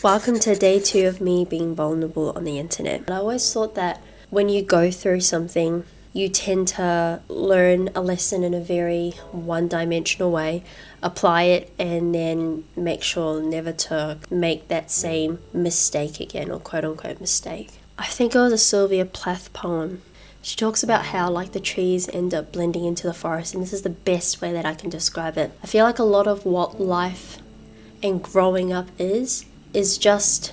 Welcome to day 2 of me being vulnerable on the internet. I always thought that when you go through something, you tend to learn a lesson in a very one-dimensional way, apply it, and then make sure never to make that same mistake again, or quote-unquote mistake. I think it was a Sylvia Plath poem. She talks about how like the trees end up blending into the forest, and this is the best way that I can describe it. I feel like a lot of what life and growing up is just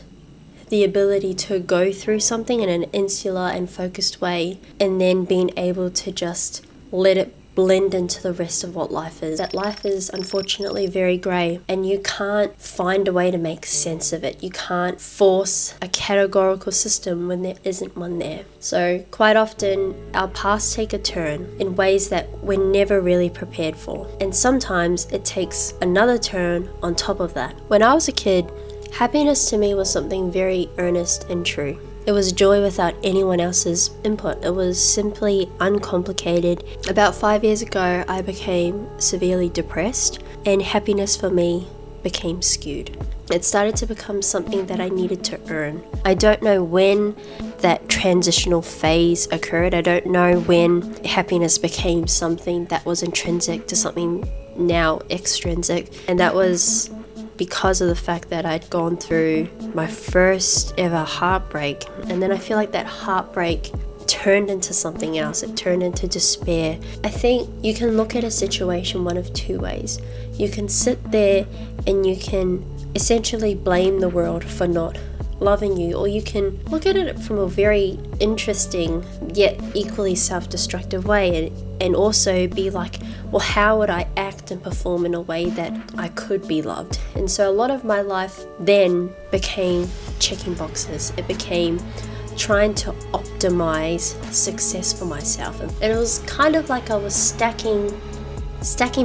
the ability to go through something in an insular and focused way, and then being able to just let it blend into the rest of what life is. That life is unfortunately very grey, and you can't find a way to make sense of it. You can't force a categorical system when there isn't one there. So quite often our paths take a turn in ways that we're never really prepared for, and sometimes it takes another turn on top of that. When I was a kid, happiness to me was something very earnest and true. It was joy without anyone else's input. It was simply uncomplicated. About 5 years ago, I became severely depressed, and happiness for me became skewed. It started to become something that I needed to earn. I don't know when that transitional phase occurred. I don't know when happiness became something that was intrinsic to something now extrinsic, and that was because of the fact that I'd gone through my first ever heartbreak, and then I feel like that heartbreak turned into something else. It turned into despair. I think you can look at a situation one of two ways. You can sit there and you can essentially blame the world for not loving you, or you can look at it from a very interesting yet equally self-destructive way, and also be like, well, how would I act and perform in a way that I could be loved? And so a lot of my life then became checking boxes. It became trying to optimize success for myself, and it was kind of like I was stacking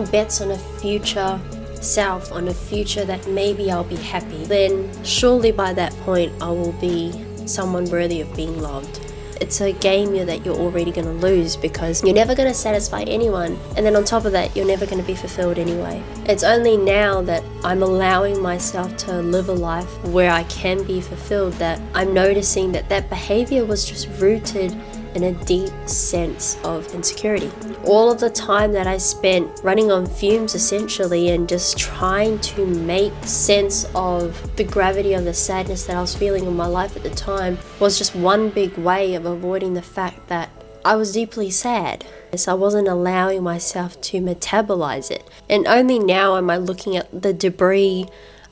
bets on a future self, on a future that maybe I'll be happy. Then surely by that point I will be someone worthy of being loved. It's a game that you're already going to lose, because you're never going to satisfy anyone, and then on top of that you're never going to be fulfilled anyway. It's only now that I'm allowing myself to live a life where I can be fulfilled that I'm noticing that that behavior was just rooted in a deep sense of insecurity. All of the time that I spent running on fumes essentially, and just trying to make sense of the gravity of the sadness that I was feeling in my life at the time, was just one big way of avoiding the fact that I was deeply sad. So I wasn't allowing myself to metabolize it. And only now am I looking at the debris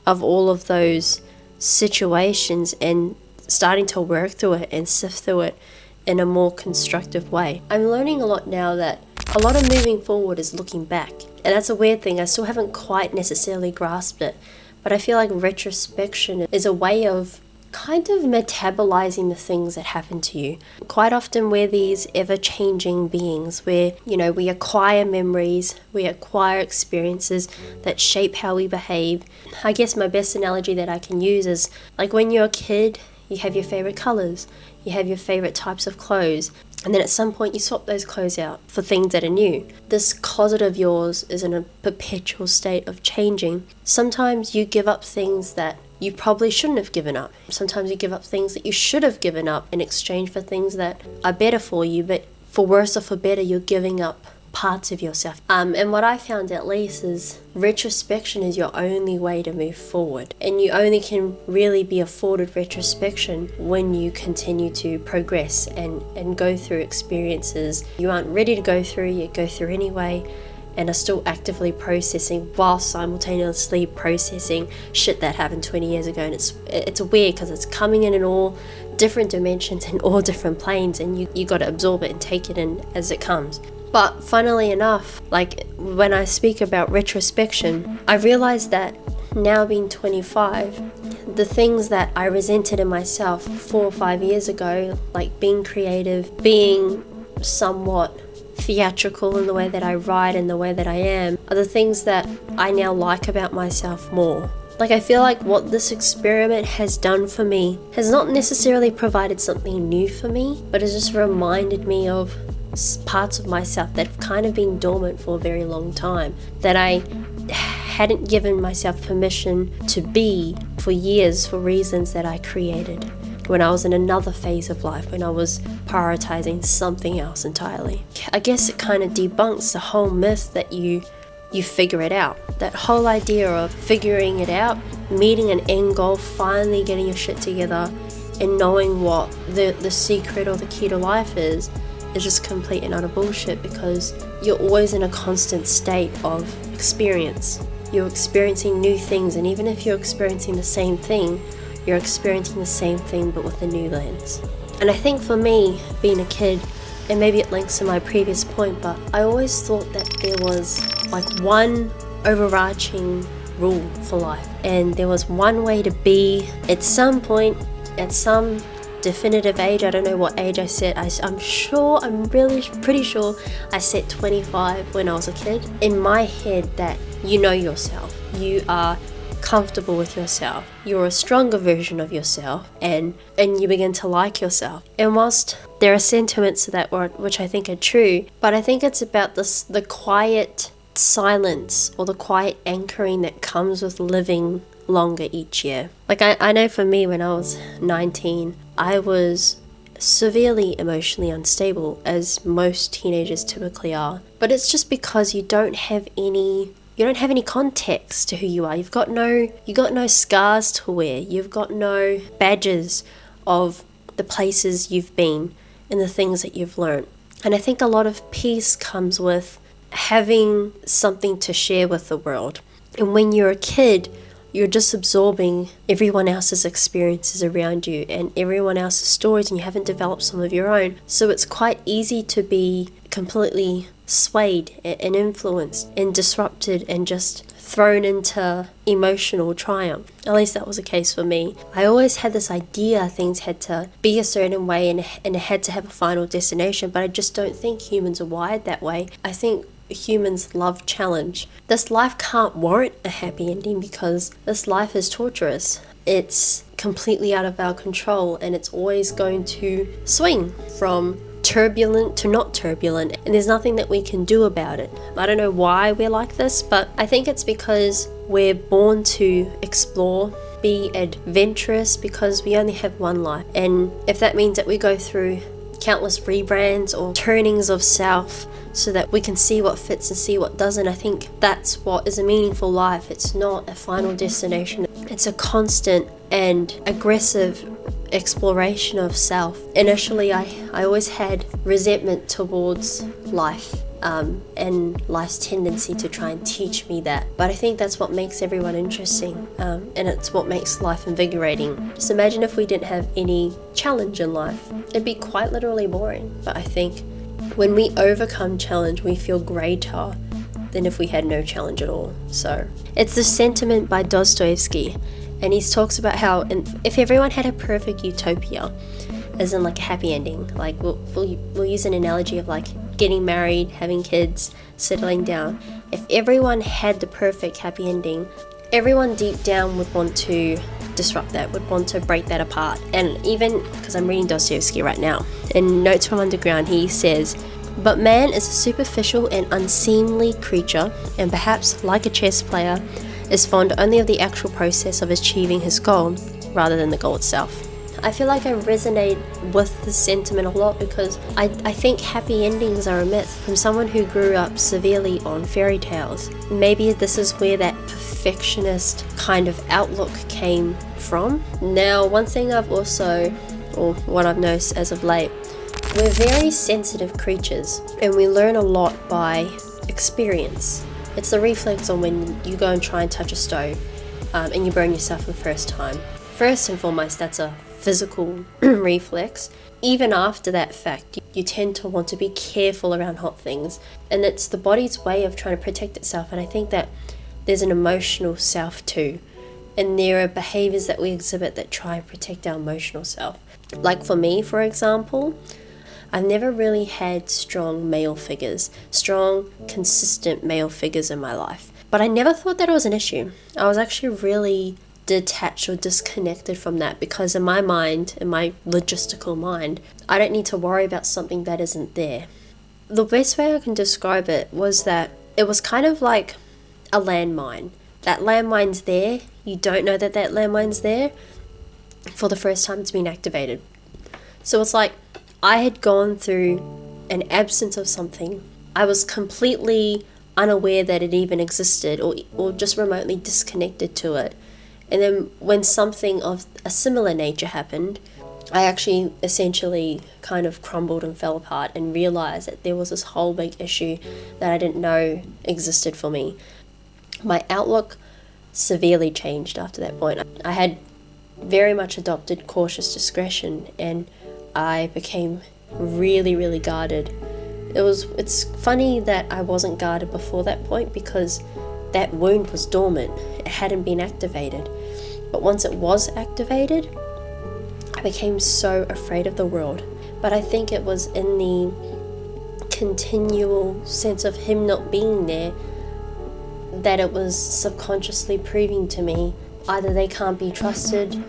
of all of those situations and starting to work through it and sift through it in a more constructive way. I'm learning a lot now that a lot of moving forward is looking back, and that's a weird thing. I still haven't quite necessarily grasped it, but I feel like retrospection is a way of kind of metabolizing the things that happen to you. Quite often we're these ever-changing beings where, we acquire memories, we acquire experiences that shape how we behave. I guess my best analogy that I can use is like when you're a kid, you have your favorite colors, you have your favorite types of clothes, and then at some point you swap those clothes out for things that are new. This closet of yours is in a perpetual state of changing. Sometimes you give up things that you probably shouldn't have given up. Sometimes you give up things that you should have given up in exchange for things that are better for you, but for worse or for better, you're giving up parts of yourself. And what I found at least is retrospection is your only way to move forward, and you only can really be afforded retrospection when you continue to progress and go through experiences you aren't ready to go through, yet go through anyway, and are still actively processing while simultaneously processing shit that happened 20 years ago. And it's weird because it's coming in all different dimensions and all different planes, and you got to absorb it and take it in as it comes. But funnily enough, like when I speak about retrospection, I realized that now being 25, the things that I resented in myself 4 or 5 years ago, like being creative, being somewhat theatrical in the way that I write and the way that I am, are the things that I now like about myself more. Like, I feel like what this experiment has done for me has not necessarily provided something new for me, but has just reminded me of parts of myself that have kind of been dormant for a very long time, that I hadn't given myself permission to be for years for reasons that I created when I was in another phase of life, when I was prioritizing something else entirely. I guess it kind of debunks the whole myth that you figure it out. That whole idea of figuring it out, meeting an end goal, finally getting your shit together, and knowing what the secret or the key to life is just complete and utter bullshit, because you're always in a constant state of experience. You're experiencing new things, and even if you're experiencing the same thing, you're experiencing the same thing but with a new lens. And I think for me, being a kid, and maybe it links to my previous point, but I always thought that there was like one overarching rule for life, and there was one way to be at some point, at some definitive age. I don't know what age I set. I'm really pretty sure I set 25 when I was a kid. In my head, that you know yourself, you are comfortable with yourself, you're a stronger version of yourself, and you begin to like yourself. And whilst there are sentiments to that word which I think are true, but I think it's about the quiet silence or the quiet anchoring that comes with living longer each year. Like I know for me, when I was 19, I was severely emotionally unstable, as most teenagers typically are. But it's just because you don't have any context to who you are. You've got no scars to wear. You've got no badges of the places you've been and the things that you've learned. And I think a lot of peace comes with having something to share with the world. And when you're a kid, you're just absorbing everyone else's experiences around you and everyone else's stories, and you haven't developed some of your own. So it's quite easy to be completely swayed and influenced and disrupted and just thrown into emotional triumph. At least that was the case for me. I always had this idea things had to be a certain way and it had to have a final destination, but I just don't think humans are wired that way. I think humans love challenge. This life can't warrant a happy ending because this life is torturous. It's completely out of our control, and it's always going to swing from turbulent to not turbulent, and there's nothing that we can do about it. I don't know why we're like this, but I think it's because we're born to explore, be adventurous, because we only have one life. And if that means that we go through countless rebrands or turnings of self so that we can see what fits and see what doesn't, I think that's what is a meaningful life. It's not a final destination. It's a constant and aggressive exploration of self. Initially, I always had resentment towards life and life's tendency to try and teach me that. But I think that's what makes everyone interesting, and it's what makes life invigorating. Just imagine if we didn't have any challenge in life. It'd be quite literally boring. But I think when we overcome challenge, we feel greater than if we had no challenge at all. So it's the sentiment by Dostoevsky, and he talks about how if everyone had a perfect utopia, as in like a happy ending, like we'll use an analogy of like getting married, having kids, settling down. If everyone had the perfect happy ending, everyone deep down would want to disrupt that, would want to break that apart. And even, because I'm reading Dostoevsky right now, in Notes from Underground, he says, "But man is a superficial and unseemly creature, and perhaps, like a chess player, is fond only of the actual process of achieving his goal, rather than the goal itself." I feel like I resonate with the sentiment a lot, because I think happy endings are a myth. From someone who grew up severely on fairy tales, maybe this is where that perfectionist kind of outlook came from. Now, one thing I've also, or what I've noticed as of late, we're very sensitive creatures, and we learn a lot by experience. It's the reflex on when you go and try and touch a stove and you burn yourself for the first time. First and foremost, that's a physical reflex. Even after that fact, you tend to want to be careful around hot things, and it's the body's way of trying to protect itself. And I think that there's an emotional self too, and there are behaviors that we exhibit that try and protect our emotional self. Like for me, for example, I've never really had strong male figures, strong, consistent male figures in my life. But I never thought that it was an issue. I was actually really detached or disconnected from that, because in my mind, in my logistical mind, I don't need to worry about something that isn't there. The best way I can describe it was that it was kind of like a landmine that landmine's there. You don't know that that landmine's there for the first time it's been activated. So it's like I had gone through an absence of something. I was completely unaware that it even existed, or just remotely disconnected to it. And then when something of a similar nature happened, I actually essentially kind of crumbled and fell apart and realized that there was this whole big issue that I didn't know existed for me. My outlook severely changed after that point. I had very much adopted cautious discretion, and I became really, really guarded. It's funny that I wasn't guarded before that point, because that wound was dormant. It hadn't been activated. But once it was activated, I became so afraid of the world. But I think it was in the continual sense of him not being there that it was subconsciously proving to me either they can't be trusted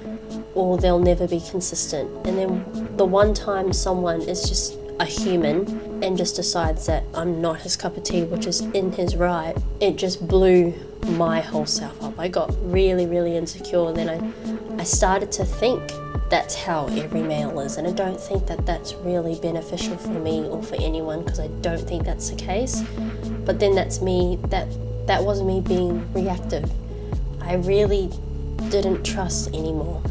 or they'll never be consistent. And then the one time someone is just a human and just decides that I'm not his cup of tea, which is in his right, it just blew my whole self up. I got really, really insecure, and then I started to think that's how every male is, and I don't think that that's really beneficial for me or for anyone, because I don't think that's the case. But then that's me, that was me being reactive. I really didn't trust anymore.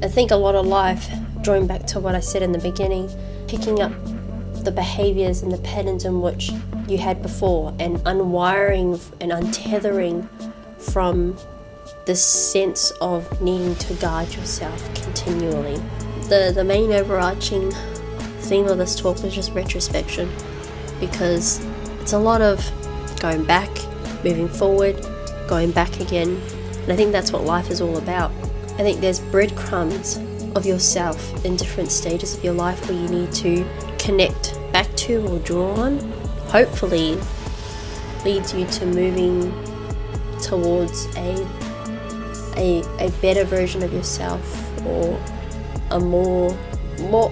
I think a lot of life, drawing back to what I said in the beginning, picking up the behaviors and the patterns in which you had before, and unwiring and untethering from this sense of needing to guard yourself continually. The main overarching theme of this talk was just retrospection, because it's a lot of going back, moving forward, going back again, and I think that's what life is all about. I think there's breadcrumbs of yourself in different stages of your life where you need to connect back to or draw on. Hopefully leads you to moving towards a better version of yourself, or a more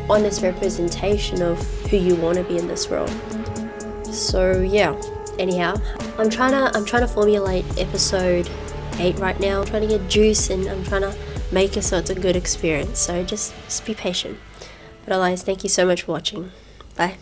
honest representation of who you want to be in this world. So yeah, anyhow, I'm trying to formulate episode 8 right now. I'm trying to get juice, and I'm trying to make it so it's a good experience. So just be patient. But otherwise, thank you so much for watching. Bye.